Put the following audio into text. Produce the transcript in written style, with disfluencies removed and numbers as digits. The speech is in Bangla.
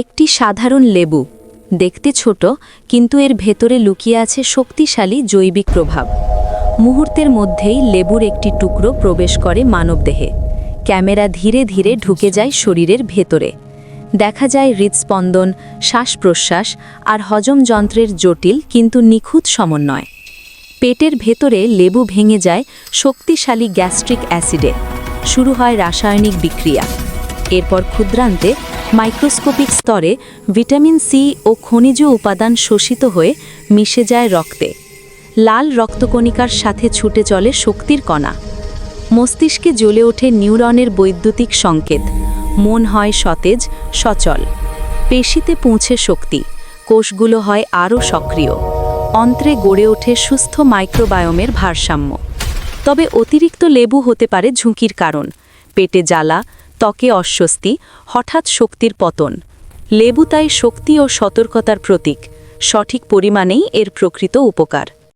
একটি সাধারণ লেবু দেখতে ছোট, কিন্তু এর ভেতরে লুকিয়ে আছে শক্তিশালী জৈবিক প্রভাব। মুহূর্তের মধ্যেই লেবুর একটি টুকরো প্রবেশ করে মানবদেহে। ক্যামেরা ধীরে ধীরে ঢুকে যায় শরীরের ভেতরে। দেখা যায় হৃদস্পন্দন, শ্বাস প্রশ্বাস আর হজম যন্ত্রের জটিল কিন্তু নিখুঁত সমন্বয়। পেটের ভেতরে লেবু ভেঙে যায় শক্তিশালী গ্যাস্ট্রিক অ্যাসিডে। শুরু হয় রাসায়নিক বিক্রিয়া। এরপর ক্ষুদ্রান্তে মাইক্রোস্কোপিক স্তরে ভিটামিন সি ও খনিজ উপাদান শোষিত হয়ে মিশে যায় রক্তে। লাল রক্তকণিকার সাথে ছুটে চলে শক্তির কণা। মস্তিষ্কে জ্বলে ওঠে নিউরনের বৈদ্যুতিক সংকেত। মন হয় সতেজ, সচল। পেশিতে পৌঁছে শক্তি। কোষগুলো হয় আরও সক্রিয়। অন্ত্রে গড়ে ওঠে সুস্থ মাইক্রোবায়োমের ভারসাম্য। তবে অতিরিক্ত লেবু হতে পারে ঝুঁকির কারণ। পেটে জ্বালা, ত্বকে অস্বস্তি, হঠাৎ শক্তির পতন। লেবু তাই শক্তি ও সতর্কতার প্রতীক। সঠিক পরিমাণেই এর প্রকৃত উপকার।